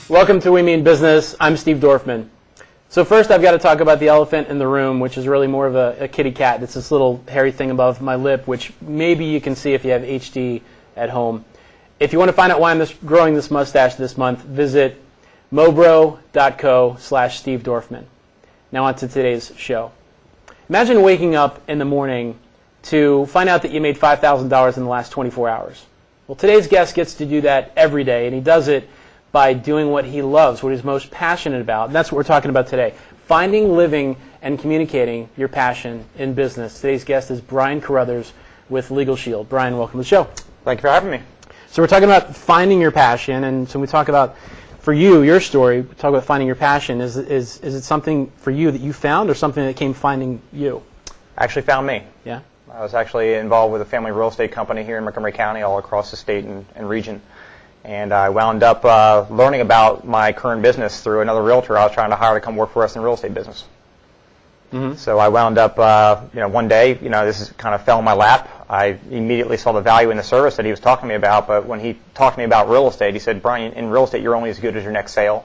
Welcome to We Mean Business. I'm Steve Dorfman. So first I've got to talk about the elephant in the room, which is really more of a kitty cat. It's this little hairy thing above my lip, which maybe you can see if you have HD at home. If you want to find out why I'm growing this mustache this month, visit mobro.co/Steve Dorfman. Now on to today's show. Imagine waking up in the morning to find out that you made $5,000 in the last 24 hours. Well, today's guest gets to do that every day, and he does it by doing what he loves, what he's most passionate about. And that's what we're talking about today. Finding, living, and communicating your passion in business. Today's guest is Brian Carruthers with LegalShield. Brian, welcome to the show. Thank you for having me. So we're talking about finding your passion, and so we talk about, for you, your story, we talk about finding your passion. Is it something for you that you found or something that came finding you? Actually found me. Yeah? I was actually involved with a family real estate company here in Montgomery County, all across the state and region. And I wound up learning about my current business through another realtor I was trying to hire to come work for us in the real estate business. Mm-hmm. So I wound up, one day, this kind of fell in my lap. I immediately saw the value in the service that he was talking to me about, but when he talked to me about real estate, he said, Brian, in real estate, you're only as good as your next sale.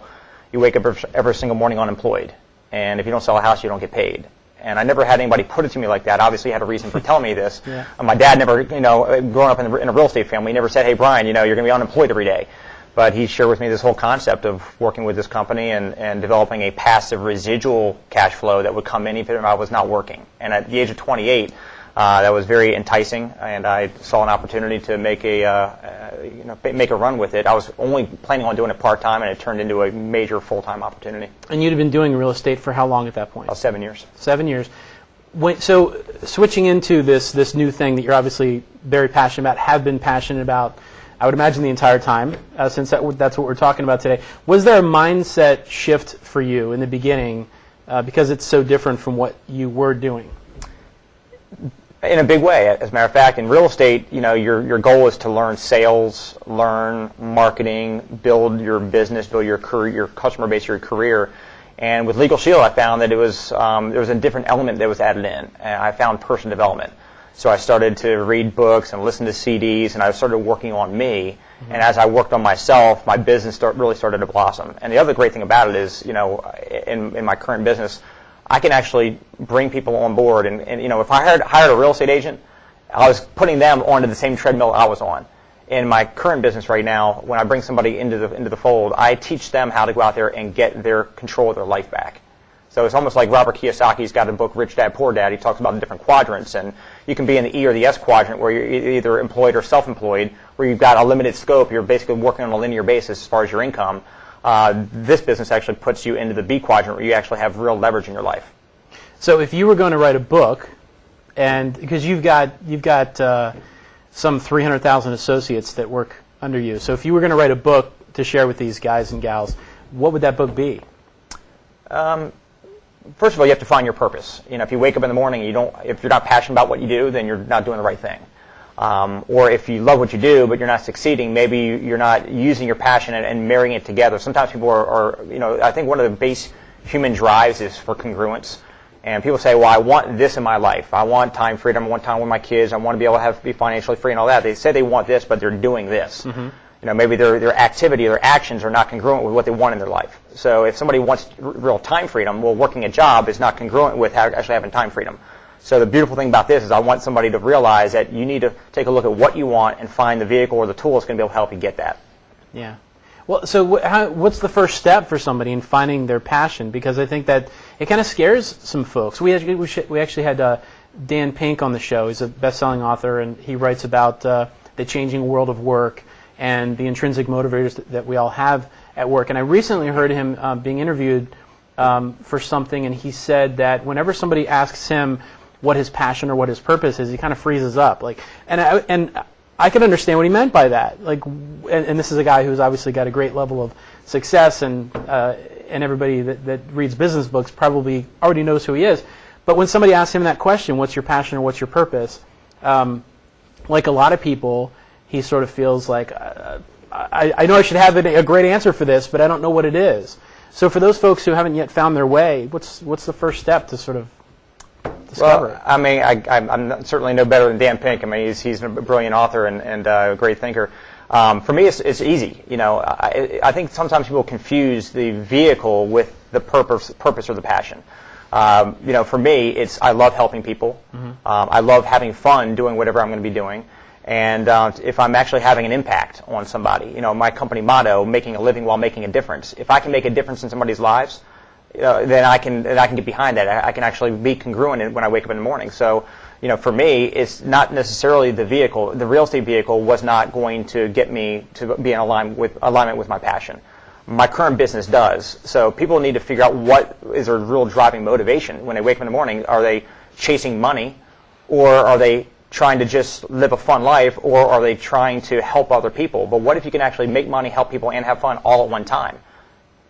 You wake up every single morning unemployed, and if you don't sell a house, you don't get paid. And I never had anybody put it to me like that. Obviously, he had a reason for telling me this. Yeah. My dad never, growing up in a real estate family, never said, hey, Brian, you're going to be unemployed every day. But he shared with me this whole concept of working with this company and developing a passive residual cash flow that would come in even if I was not working. And at the age of 28, that was very enticing, and I saw an opportunity to make a run with it. I was only planning on doing it part-time, and it turned into a major full-time opportunity. And you'd have been doing real estate for how long at that point? About 7 years. 7 years. So switching into this new thing that you're obviously very passionate about, have been passionate about, I would imagine the entire time, since that's what we're talking about today. Was there a mindset shift for you in the beginning because it's so different from what you were doing? In a big way. As a matter of fact, in real estate, your goal is to learn sales, learn marketing, build your business, build your career, your customer base, your career. And with LegalShield, I found that there was a different element that was added in. And I found personal development. So I started to read books and listen to CDs, and I started working on me. Mm-hmm. And as I worked on myself, my business really started to blossom. And the other great thing about it is, in my current business, I can actually bring people on board. And if I hired a real estate agent, I was putting them onto the same treadmill I was on. In my current business right now, when I bring somebody into the fold, I teach them how to go out there and get their control of their life back. So it's almost like Robert Kiyosaki's got a book, Rich Dad, Poor Dad. He talks about the different quadrants, and you can be in the E or the S quadrant where you're either employed or self-employed, where you've got a limited scope. You're basically working on a linear basis as far as your income. This business actually puts you into the B quadrant where you actually have real leverage in your life. So if you were going to write a book, and because you've got some 300,000 associates that work under you, so if you were going to write a book to share with these guys and gals, what would that book be? First of all, you have to find your purpose. If you wake up in the morning, if you're not passionate about what you do, then you're not doing the right thing. Or if you love what you do, but you're not succeeding, maybe you're not using your passion and marrying it together. Sometimes people I think one of the base human drives is for congruence. And people say, well, I want this in my life. I want time freedom. I want time with my kids. I want to be able to be financially free and all that. They say they want this, but they're doing this. Mm-hmm. Maybe their activity, their actions are not congruent with what they want in their life. So if somebody wants real time freedom, well, working a job is not congruent with actually having time freedom. So the beautiful thing about this is I want somebody to realize that you need to take a look at what you want and find the vehicle or the tool that's going to be able to help you get that. Yeah. Well, so what's the first step for somebody in finding their passion? Because I think that it kind of scares some folks. We actually had Dan Pink on the show. He's a best-selling author, and he writes about the changing world of work and the intrinsic motivators that we all have at work. And I recently heard him being interviewed for something, and he said that whenever somebody asks him what his passion or what his purpose is, he kind of freezes up. And I can understand what he meant by that. And this is a guy who's obviously got a great level of success, and everybody that reads business books probably already knows who he is. But when somebody asks him that question, what's your passion or what's your purpose, like a lot of people, he sort of feels like, I know I should have a great answer for this, but I don't know what it is. So for those folks who haven't yet found their way, what's the first step to sort of discover it? Well, I mean, I'm certainly no better than Dan Pink. I mean, he's a brilliant author and a great thinker. For me, it's easy. I think sometimes people confuse the vehicle with the purpose or the passion. For me, I love helping people. I love having fun doing whatever I'm going to be doing. And if I'm actually having an impact on somebody, my company motto, making a living while making a difference. If I can make a difference in somebody's lives, then I can get behind that. I can actually be congruent when I wake up in the morning. So, for me, it's not necessarily the vehicle. The real estate vehicle was not going to get me to be in alignment with my passion. My current business does. So people need to figure out what is their real driving motivation when they wake up in the morning. Are they chasing money, or are they trying to just live a fun life, or are they trying to help other people? But what if you can actually make money, help people, and have fun all at one time?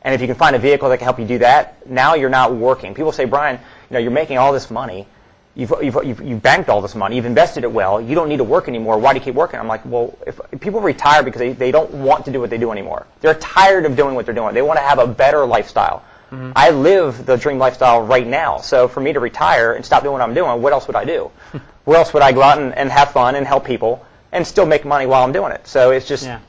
And if you can find a vehicle that can help you do that, now you're not working. People say, Brian, you're making all this money. You've banked all this money. You've invested it well. You don't need to work anymore. Why do you keep working? I'm like, well, if people retire because they don't want to do what they do anymore. They're tired of doing what they're doing. They want to have a better lifestyle. Mm-hmm. I live the dream lifestyle right now. So for me to retire and stop doing what I'm doing, what else would I do? Where else would I go out and have fun and help people and still make money while I'm doing it? So it's just... Yeah.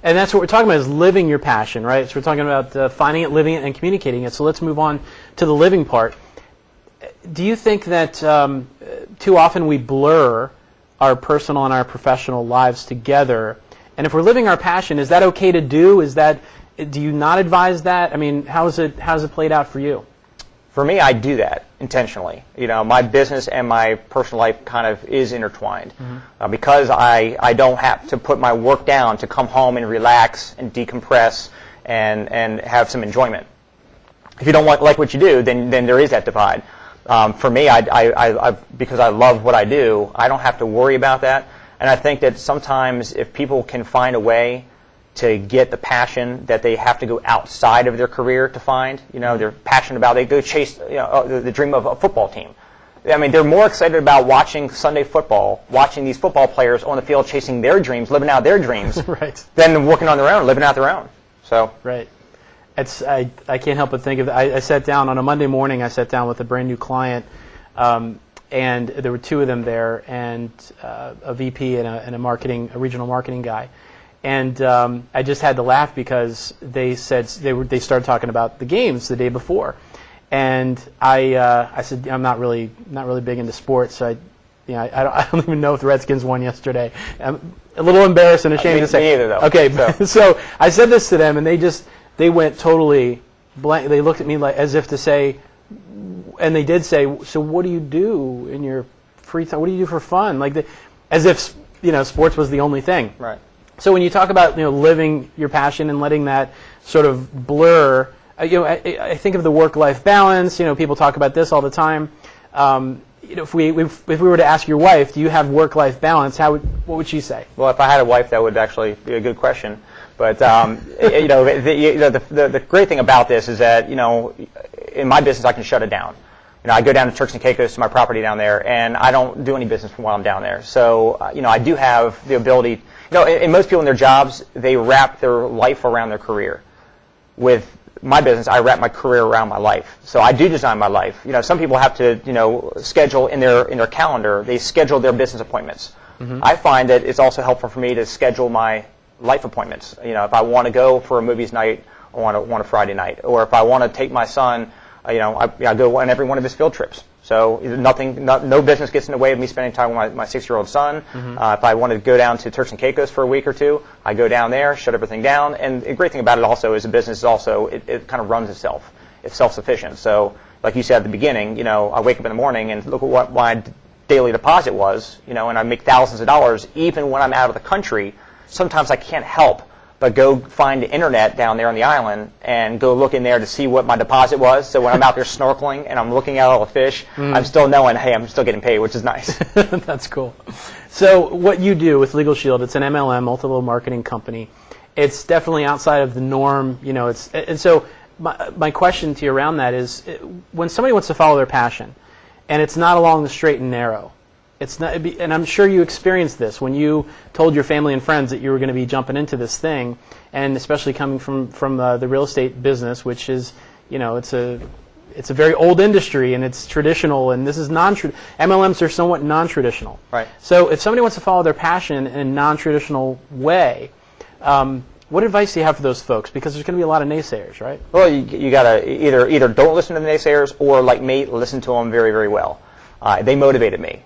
And that's what we're talking about, is living your passion, right? So we're talking about finding it, living it, and communicating it. So let's move on to the living part. Do you think that too often we blur our personal and our professional lives together? And if we're living our passion, is that okay to do? Do you not advise that? I mean, how's it played out for you? For me, I do that intentionally. My business and my personal life kind of is intertwined. Mm-hmm. Because I don't have to put my work down to come home and relax and decompress and have some enjoyment. If you don't like what you do, then there is that divide. For me, because I love what I do, I don't have to worry about that. And I think that sometimes if people can find a way to get the passion that they have to go outside of their career to find, they're passionate about, they go chase the dream of a football team. I mean, they're more excited about watching Sunday football, watching these football players on the field chasing their dreams, living out their dreams, right, than working on their own, living out their own. So right. I can't help but think of, I sat down on a Monday morning, I sat down with a brand new client, and there were two of them there, and a VP and a regional marketing guy. And I just had to laugh because they said they started talking about the games the day before, and I said, I'm not really big into sports, so I don't even know if the Redskins won yesterday. I'm a little embarrassed and ashamed to say. Me either, though. Okay, so I said this to them, and they went totally blank. They looked at me like as if to say, and they did say, so what do you do in your free time? What do you do for fun? As if sports was the only thing. Right. So when you talk about living your passion and letting that sort of blur, I think of the work-life balance. People talk about this all the time. If we were to ask your wife, do you have work-life balance? What would she say? Well, if I had a wife, that would actually be a good question. But the great thing about this is that in my business I can shut it down. I go down to Turks and Caicos to my property down there, and I don't do any business while I'm down there. So I do have the ability. And most people in their jobs, they wrap their life around their career. With my business, I wrap my career around my life. So I do design my life. Some people have to schedule in their calendar. They schedule their business appointments. Mm-hmm. I find that it's also helpful for me to schedule my life appointments. If I want to go for a movies night on a Friday night, or if I want to take my son, I go on every one of his field trips. So no business gets in the way of me spending time with my 6-year-old son. Mm-hmm. If I want to go down to Turks and Caicos for a week or two, I go down there, shut everything down. And the great thing about it also is the business is also, it kind of runs itself. It's self-sufficient. So like you said at the beginning, I wake up in the morning and look at what my daily deposit was, and I make thousands of dollars even when I'm out of the country. Sometimes I can't help but go find the internet down there on the island and go look in there to see what my deposit was. So when I'm out there snorkeling and I'm looking at all the fish, I'm still knowing, hey, I'm still getting paid, which is nice. That's cool. So what you do with LegalShield, it's an MLM, multi-level marketing company. It's definitely outside of the norm. And so my question to you around that is, when somebody wants to follow their passion, and it's not along the straight and narrow, it's not, and I'm sure you experienced this when you told your family and friends that you were going to be jumping into this thing, and especially coming from the real estate business, which is, it's a it's a very old industry and it's traditional, and this is MLMs are somewhat non-traditional. Right. So if somebody wants to follow their passion in a non-traditional way, what advice do you have for those folks? Because there's going to be a lot of naysayers, right? Well, you got to either don't listen to the naysayers, or like me, listen to them very, very well. They motivated me.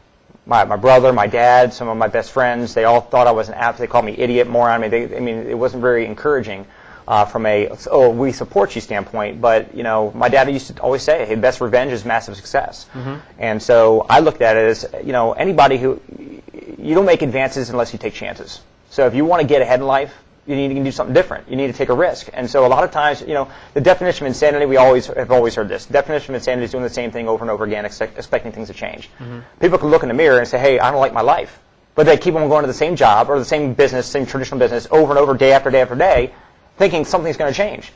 My brother, my dad, some of my best friends, they all thought I was an app. They called me idiot, moron. It wasn't very encouraging from we support you standpoint. But my dad used to always say, hey, best revenge is massive success. Mm-hmm. And so I looked at it as anybody you don't make advances unless you take chances. So if you want to get ahead in life, you need to do something different. You need to take a risk. And so a lot of times, the definition of insanity, we have always heard this. The definition of insanity is doing the same thing over and over again, expecting things to change. Mm-hmm. People can look in the mirror and say, hey, I don't like my life. But they keep on going to the same job or the same business, same traditional business over and over, day after day after day, thinking something's going to change.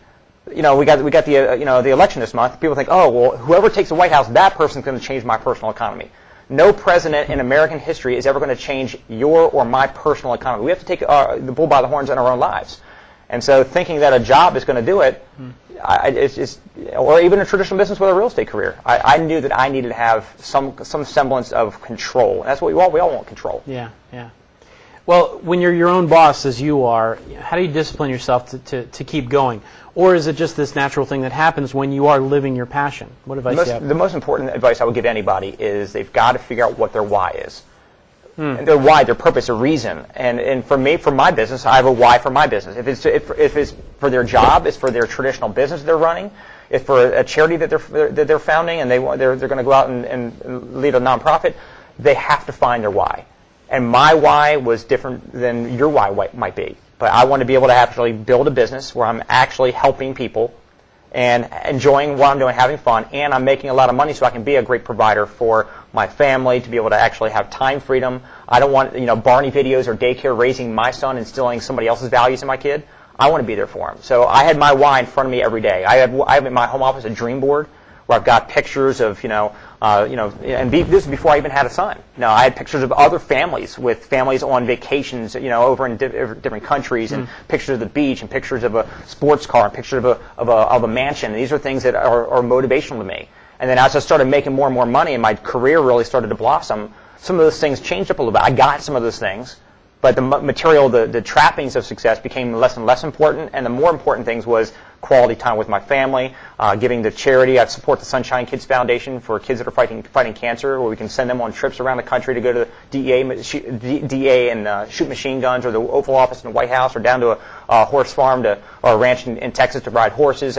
We got the election this month. People think, oh, well, whoever takes the White House, that person's going to change my personal economy. No president in American history is ever going to change your or my personal economy. We have to take the bull by the horns in our own lives. And so thinking that a job is going to do it, or even a traditional business with a real estate career, I knew that I needed to have some semblance of control. And that's what we all want, control. Yeah, yeah. Well, when you're your own boss, as you are, how do you discipline yourself to keep going? Or is it just this natural thing that happens when you are living your passion? What advice do you have? The most important advice I would give anybody is they've got to figure out what their why is. And their why, their purpose, their reason. And for me, for my business, I have a why for my business. If it's for their job, it's for their traditional business they're running, it's for a charity that they're founding, and they're going to go out and lead a nonprofit, they have to find their why. And my why was different than your why might be. But I want to be able to actually build a business where I'm actually helping people and enjoying what I'm doing, having fun, and I'm making a lot of money so I can be a great provider for my family, to be able to actually have time freedom. I don't want Barney videos or daycare raising my son, instilling somebody else's values in my kid. I want to be there for him. So I had my why in front of me every day. I have in my home office a dream board where I've got pictures of this is before I even had a son. I had pictures of other families with families on vacations, over in different countries, and pictures of the beach, and pictures of a sports car, and pictures of a mansion. And these are things that are motivational to me. And then as I started making more and more money, and my career really started to blossom, some of those things changed up a little bit. I got some of those things, but the material, the trappings of success became less and less important. And the more important things was quality time with my family, giving to charity. I support the Sunshine Kids Foundation for kids that are fighting cancer, where we can send them on trips around the country to go to the DA and shoot machine guns, or the Oval Office in the White House, or down to a horse farm or a ranch in Texas to ride horses.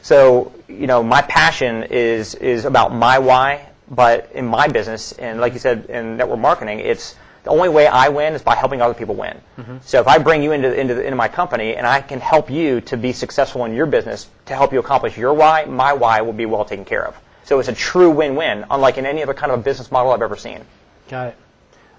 So my passion is about my why, but in my business, and like you said, in network marketing, it's the only way I win is by helping other people win. Mm-hmm. So if I bring you into my company and I can help you to be successful in your business, to help you accomplish your why, my why will be well taken care of. So it's a true win-win, unlike in any other kind of a business model I've ever seen. Got it.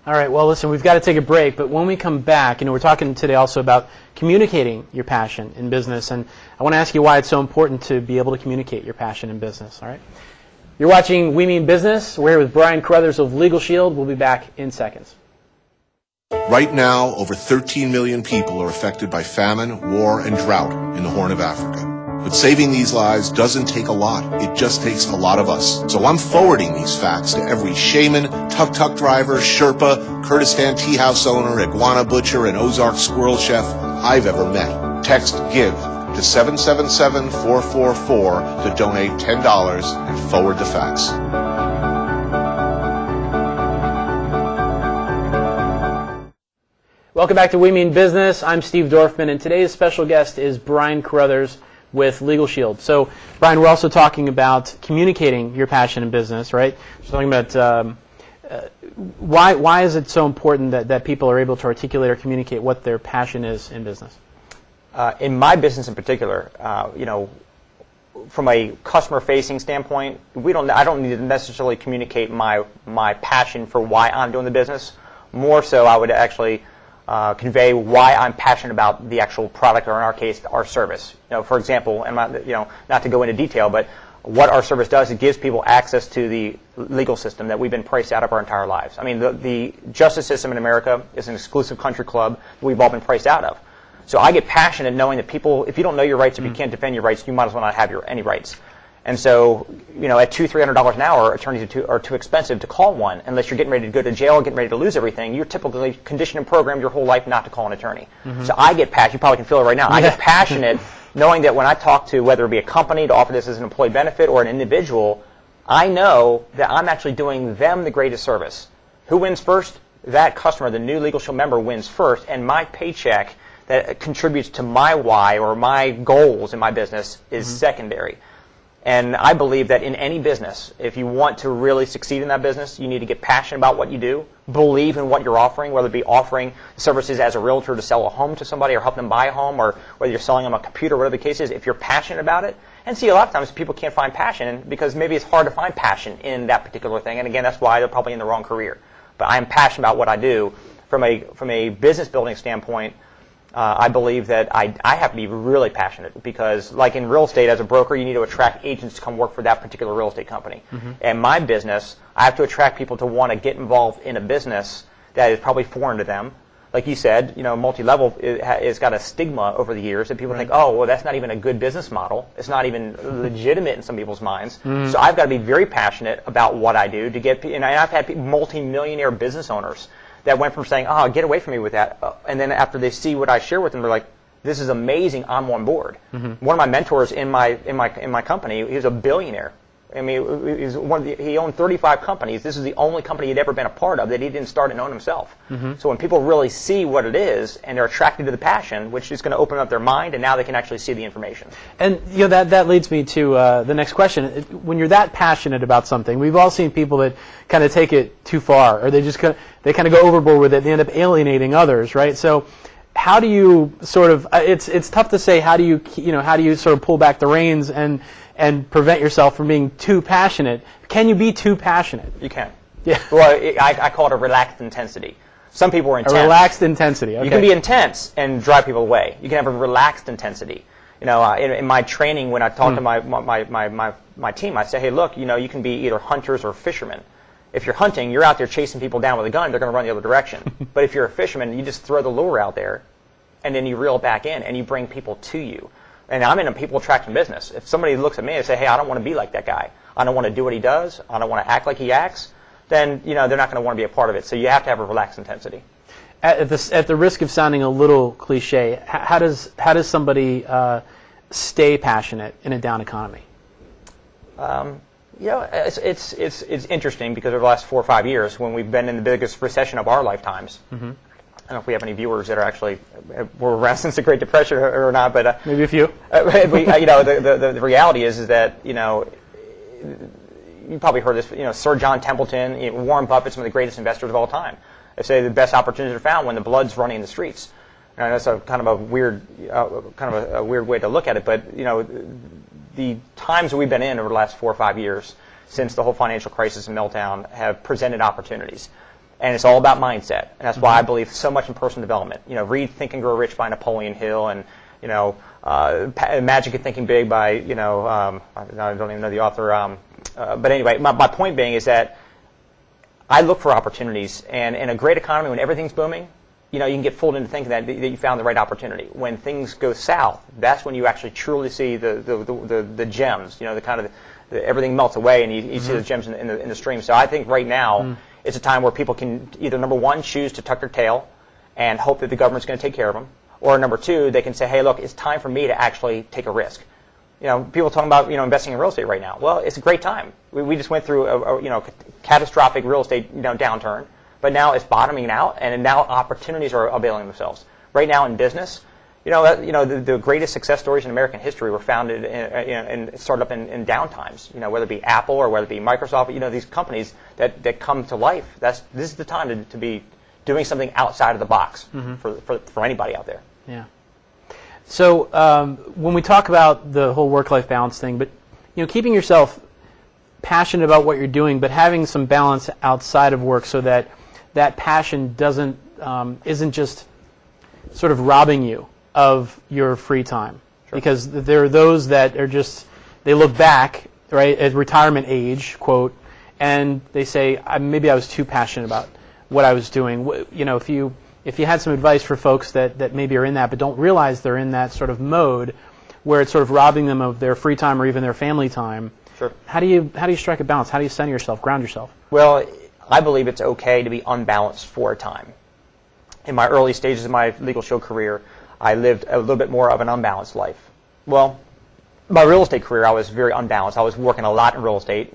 All right, well, listen, we've got to take a break, but when we come back, we're talking today also about communicating your passion in business, and I want to ask you why it's so important to be able to communicate your passion in business, all right? You're watching We Mean Business. We're here with Brian Carruthers of LegalShield. We'll be back in seconds. Right now, over 13 million people are affected by famine, war, and drought in the Horn of Africa. But saving these lives doesn't take a lot. It just takes a lot of us. So I'm forwarding these facts to every shaman, tuk-tuk driver, Sherpa, Kurdistan tea house owner, iguana butcher, and Ozark squirrel chef I've ever met. Text GIVE to 777-444 to donate $10 and forward the facts. Welcome back to We Mean Business. I'm Steve Dorfman, and today's special guest is Brian Carruthers with LegalShield. So, Brian, we're also talking about communicating your passion in business, right? We're talking about why is it so important that people are able to articulate or communicate what their passion is in business? In my business in particular, from a customer-facing standpoint, I don't need to necessarily communicate my passion for why I'm doing the business. More so, I would actually convey why I'm passionate about the actual product, or in our case, our service. For example, and not to go into detail, but what our service does, it gives people access to the legal system that we've been priced out of our entire lives. The justice system in America is an exclusive country club that we've all been priced out of. So I get passionate knowing that people, if you don't know your rights, if you can't defend your rights, you might as well not have any rights. And so, at $200-300 an hour, attorneys are too expensive to call one unless you're getting ready to go to jail, getting ready to lose everything. You're typically conditioned and programmed your whole life not to call an attorney. So I get passionate. You probably can feel it right now. I get passionate knowing that when I talk to, whether it be a company to offer this as an employee benefit or an individual, I know that I'm actually doing them the greatest service. Who wins first? That customer, the new LegalShield member, wins first, and my paycheck that contributes to my why or my goals in my business is secondary. And I believe that in any business, if you want to really succeed in that business, you need to get passionate about what you do, believe in what you're offering, whether it be offering services as a realtor to sell a home to somebody or help them buy a home, or whether you're selling them a computer, whatever the case is, if you're passionate about it. And see, a lot of times people can't find passion because maybe it's hard to find passion in that particular thing. And again, that's why they're probably in the wrong career. But I am passionate about what I do. From a business building standpoint, I believe that I have to be really passionate because, like in real estate, as a broker, you need to attract agents to come work for that particular real estate company. And my business, I have to attract people to want to get involved in a business that is probably foreign to them. Like you said, multi-level has got a stigma over the years that people think, oh, well, that's not even a good business model. It's not even legitimate in some people's minds. So I've got to be very passionate about what I do to get. And I've had multi-millionaire business owners that went from saying, oh, get away from me with that. And then after they see what I share with them, they're like, this is amazing, I'm on board. One of my mentors in my company, he was a billionaire. I mean, he owned 35 companies. This is the only company he'd ever been a part of that he didn't start and own himself. So when people really see what it is and they're attracted to the passion, which is going to open up their mind, and now they can actually see the information. And that leads me to the next question. When you're that passionate about something, we've all seen people that kind of take it too far, or they kind of go overboard with it. They end up alienating others, right? So how do you sort of? It's tough to say. How do you sort of pull back the reins and prevent yourself from being too passionate? Can you be too passionate? You can. Yeah. Well, I call it a relaxed intensity. Some people are intense. A relaxed intensity. Okay. You can be intense and drive people away. You can have a relaxed intensity. In my training, when I talk to my team, I say, hey, look, you can be either hunters or fishermen. If you're hunting, you're out there chasing people down with a gun, they're going to run the other direction. But if you're a fisherman, you just throw the lure out there, and then you reel it back in, and you bring people to you. And I'm in a people attraction business. If somebody looks at me and say, hey, I don't want to be like that guy. I don't want to do what he does. I don't want to act like he acts. Then, they're not going to want to be a part of it. So you have to have a relaxed intensity. At the risk of sounding a little cliche, how does somebody stay passionate in a down economy? It's interesting because over the last 4 or 5 years, when we've been in the biggest recession of our lifetimes, I don't know if we have any viewers that are actually were around since the Great Depression or not, but maybe a few. The reality is that you probably heard this. Sir John Templeton, Warren Buffett, some of the greatest investors of all time. They say the best opportunities are found when the blood's running in the streets. And that's a kind of a weird way to look at it. But the times that we've been in over the last 4 or 5 years since the whole financial crisis and meltdown have presented opportunities. And it's all about mindset. And that's why I believe so much in personal development. Read Think and Grow Rich by Napoleon Hill, and Magic of Thinking Big by, I don't even know the author. But anyway, my point being is that I look for opportunities. And in a great economy, when everything's booming, you can get fooled into thinking that you found the right opportunity. When things go south, that's when you actually truly see the gems. Everything melts away, and you see the gems in the stream. So I think right now it's a time where people can either, number one, choose to tuck their tail and hope that the government's going to take care of them, or number two, they can say, hey, look, it's time for me to actually take a risk. People talking about investing in real estate right now. Well, it's a great time. We just went through a catastrophic real estate downturn. But now it's bottoming out, and now opportunities are availing themselves. Right now in business, the greatest success stories in American history were founded and started up in downtimes. Whether it be Apple or whether it be Microsoft, these companies that come to life. This is the time to be doing something outside of the box for anybody out there. Yeah. So when we talk about the whole work-life balance thing, but keeping yourself passionate about what you're doing, but having some balance outside of work, so that passion isn't just sort of robbing you of your free time. Sure. Because there are those that are just, they look back, right, at retirement age, quote, and they say, maybe I was too passionate about what I was doing. If you had some advice for folks that maybe are in that but don't realize they're in that sort of mode where it's sort of robbing them of their free time or even their family time, Sure. How do you strike a balance? How do you center yourself, ground yourself? Well, I believe it's okay to be unbalanced for a time. In my early stages of my LegalShield career, I lived a little bit more of an unbalanced life. Well, my real estate career, I was very unbalanced. I was working a lot in real estate,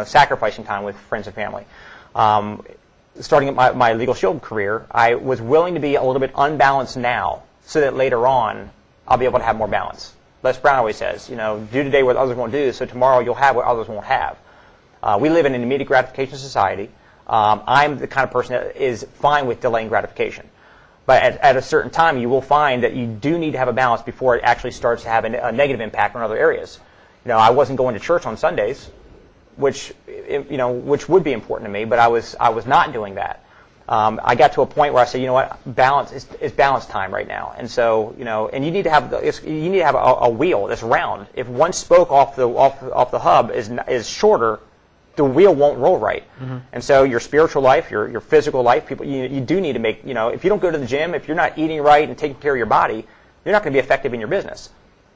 sacrificing time with friends and family. Starting at my LegalShield career, I was willing to be a little bit unbalanced now, so that later on I'll be able to have more balance. Les Brown always says, do today what others won't do, so tomorrow you'll have what others won't have. We live in an immediate gratification society. I'm the kind of person that is fine with delaying gratification. But at a certain time, you will find that you do need to have a balance before it actually starts to have a negative impact on other areas. I wasn't going to church on Sundays, which would be important to me, but I was not doing that. I got to a point where I said, you know what, balance is balance time right now, and so and you need to have a wheel that's round. If one spoke off the hub is shorter, the wheel won't roll right. Mm-hmm. And so your spiritual life, your physical life, you do need to make, if you don't go to the gym, if you're not eating right and taking care of your body, you're not going to be effective in your business.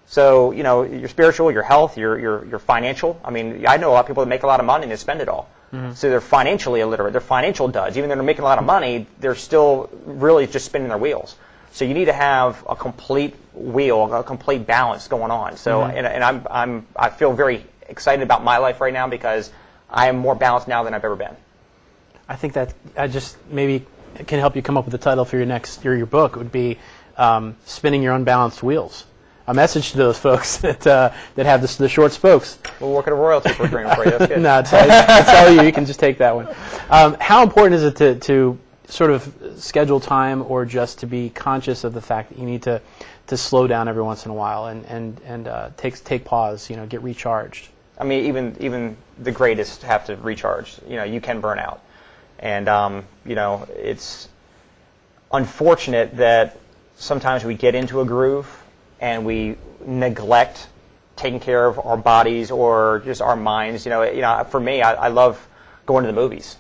So, your spiritual, your health, your financial. I mean, I know a lot of people that make a lot of money and they spend it all. Mm-hmm. So they're financially illiterate. They're financial duds. Even though they're making a lot of money, they're still really just spinning their wheels. So you need to have a complete wheel, a complete balance going on. So, mm-hmm. and I feel very excited about my life right now because I am more balanced now than I've ever been. I think that I just maybe can help you come up with the title for your book. Would be Spinning Your Unbalanced Wheels. A message to those folks that have the short spokes. We'll work at a royalty agreement for you. That's good. No, it's all you. You can just take that one. How important is it to sort of schedule time, or just to be conscious of the fact that you need to slow down every once in a while and take pause, get recharged? I mean, even the greatest have to recharge. You can burn out, and it's unfortunate that sometimes we get into a groove and we neglect taking care of our bodies or just our minds. For me, I love going to the movies,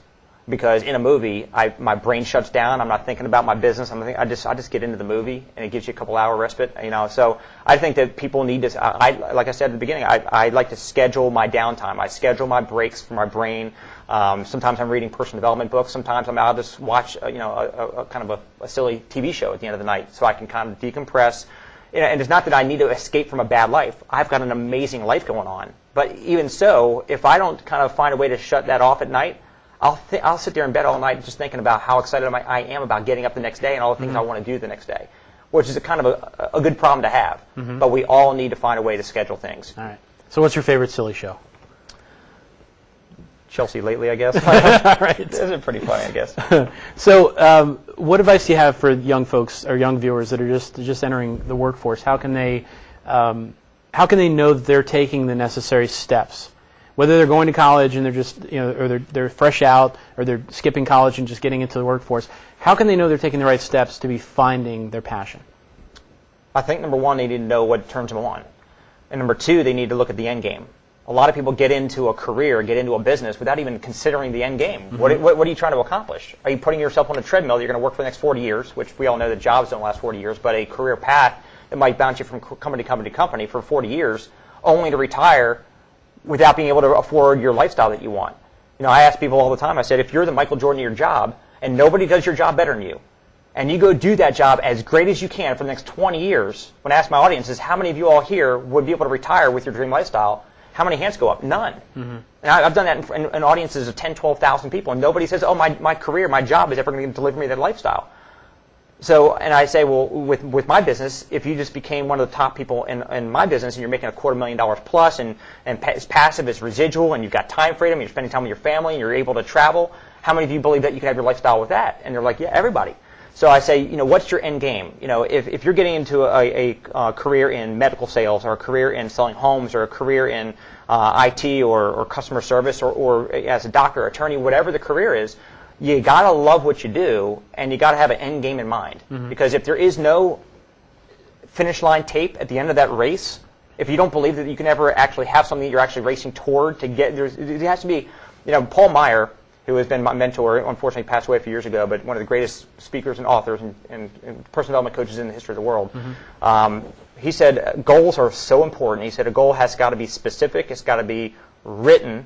because in a movie, my brain shuts down. I'm not thinking about my business. I just get into the movie, and it gives you a couple hour respite. So I think that people need to. Like I said at the beginning, I like to schedule my downtime. I schedule my breaks for my brain. Sometimes I'm reading personal development books. Sometimes I'll just watch a kind of a silly TV show at the end of the night, so I can kind of decompress. And it's not that I need to escape from a bad life. I've got an amazing life going on. But even so, if I don't kind of find a way to shut that off at night, I'll sit there in bed all night just thinking about how excited I am about getting up the next day and all the things I want to do the next day, which is a kind of a good problem to have. Mm-hmm. But we all need to find a way to schedule things. All right. So what's your favorite silly show? Chelsea Lately, I guess. Right. This is pretty funny, I guess. So what advice do you have for young folks or young viewers that are just entering the workforce? How can they know that they're taking the necessary steps? Whether they're going to college and they're just, or they're fresh out, or they're skipping college and just getting into the workforce, how can they know they're taking the right steps to be finding their passion? I think number one, they need to know what turns them on. And number two, they need to look at the end game. A lot of people get into a career, get into a business without even considering the end game. Mm-hmm. What are you trying to accomplish? Are you putting yourself on a treadmill that you're going to work for the next 40 years, which we all know that jobs don't last 40 years, but a career path that might bounce you from company to company to company for 40 years, only to retire without being able to afford your lifestyle that you want. I ask people all the time, I said, if you're the Michael Jordan of your job and nobody does your job better than you, and you go do that job as great as you can for the next 20 years, when I ask my audiences, how many of you all here would be able to retire with your dream lifestyle? How many hands go up? None. Mm-hmm. And I've done that in audiences of 10, 12,000 people, and nobody says, oh, my career, my job is ever going to deliver me that lifestyle. So, and I say, well, with my business, if you just became one of the top people in my business and you're making $250,000 plus and it's passive, it's residual, and you've got time freedom, you're spending time with your family, and you're able to travel, how many of you believe that you can have your lifestyle with that? And they're like, yeah, everybody. So I say, what's your end game? If you're getting into a career in medical sales, or a career in selling homes, or a career in IT or customer service, or as a doctor, attorney, whatever the career is, you got to love what you do, and you got to have an end game in mind. Mm-hmm. Because if there is no finish line tape at the end of that race, if you don't believe that you can ever actually have something that you're actually racing toward to get, there has to be, Paul Meyer, who has been my mentor, unfortunately passed away a few years ago, but one of the greatest speakers and authors and personal development coaches in the history of the world. Mm-hmm. He said goals are so important. He said a goal has got to be specific, it's got to be written,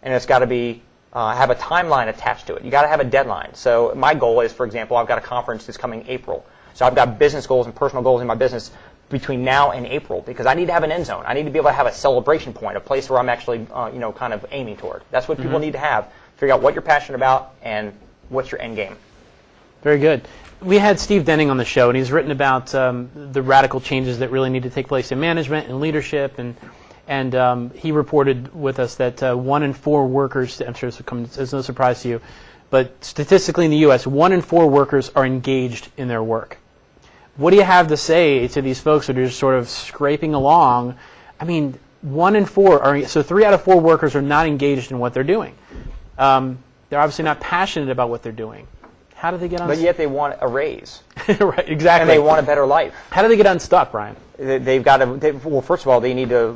and it's got to be have a timeline attached to it. You got to have a deadline. So my goal is, for example, I've got a conference that's coming April. So I've got business goals and personal goals in my business between now and April, because I need to have an end zone. I need to be able to have a celebration point, a place where I'm actually, kind of aiming toward. That's what people need to have. Figure out what you're passionate about and what's your end game. Very good. We had Steve Denning on the show, and he's written about the radical changes that really need to take place in management and leadership, and he reported with us that 1 in 4 workers, I'm sure this will come as no surprise to you, but statistically in the U.S., 1 in 4 workers are engaged in their work. What do you have to say to these folks that are just sort of scraping along? I mean, 1 in 4 are, so 3 out of 4 workers are not engaged in what they're doing. They're obviously not passionate about what they're doing. How do they get unstuck? But yet they want a raise. Right, exactly. And they want a better life. How do they get unstuck, Brian? They've got to, well, first of all, they need to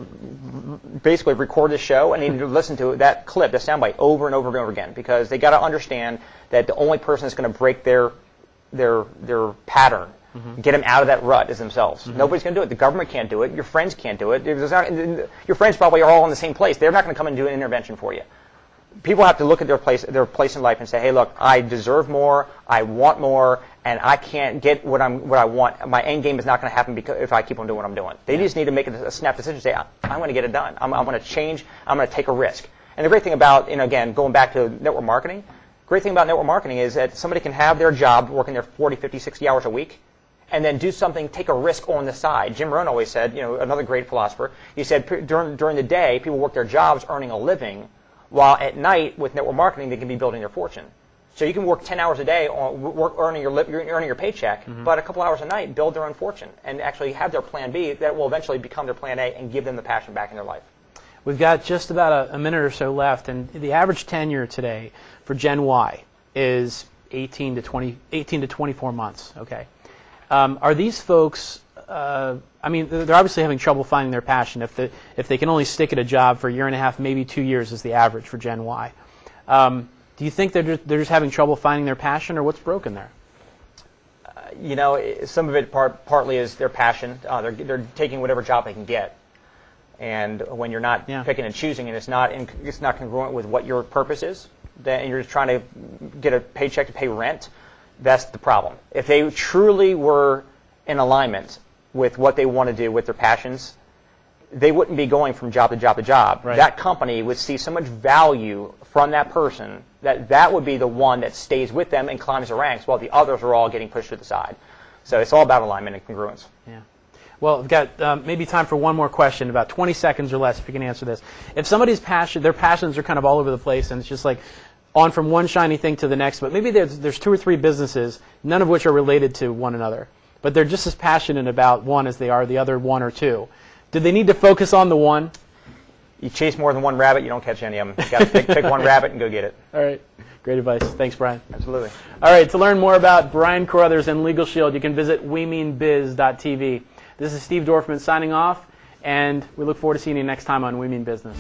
basically record the show and need to listen to that clip, that soundbite, over and over and over again, because they got to understand that the only person that's going to break their pattern, get them out of that rut, is themselves. Nobody's going to do it. The government can't do it. Your friends can't do it. Your friends probably are all in the same place. They're not going to come and do an intervention for you. People have to look at their place in life and say, hey, look, I deserve more, I want more, and I can't get what I want. My end game is not going to happen if I keep on doing what I'm doing. They just need to make a snap decision and say, I'm going to get it done. I'm going to change. I'm going to take a risk. And the great thing about, again, going back to network marketing, great thing about network marketing is that somebody can have their job working their 40, 50, 60 hours a week, and then do something, take a risk on the side. Jim Rohn always said, another great philosopher, he said during the day, people work their jobs earning a living, while at night, with network marketing, they can be building their fortune. So you can work 10 hours a day, earning your paycheck, but a couple hours a night, build their own fortune, and actually have their plan B that will eventually become their plan A and give them the passion back in their life. We've got just about a minute or so left, and the average tenure today for Gen Y is 18 to 24 months. Okay, are these folks? They're obviously having trouble finding their passion if they can only stick at a job for a year and a half, maybe 2 years is the average for Gen Y. Do you think they're just having trouble finding their passion, or what's broken there? Some of it partly is their passion. They're taking whatever job they can get, and when you're not picking and choosing, and it's not congruent with what your purpose is, then you're just trying to get a paycheck to pay rent. That's the problem. If they truly were in alignment with what they want to do with their passions, they wouldn't be going from job to job to job. Right. That company would see so much value from that person that would be the one that stays with them and climbs the ranks, while the others are all getting pushed to the side. So it's all about alignment and congruence. Yeah. Well, we've got maybe time for one more question, about 20 seconds or less, if you can answer this. If somebody's their passions are kind of all over the place, and it's just like on from one shiny thing to the next, but maybe there's 2 or 3 businesses, none of which are related to one another, but they're just as passionate about one as they are the other 1 or 2. Do they need to focus on the one? You chase more than one rabbit, you don't catch any of them. You got to pick one rabbit and go get it. All right. Great advice. Thanks, Brian. Absolutely. All right. To learn more about Brian Carruthers and LegalShield, you can visit wemeanbiz.tv. This is Steve Dorfman signing off, and we look forward to seeing you next time on We Mean Business.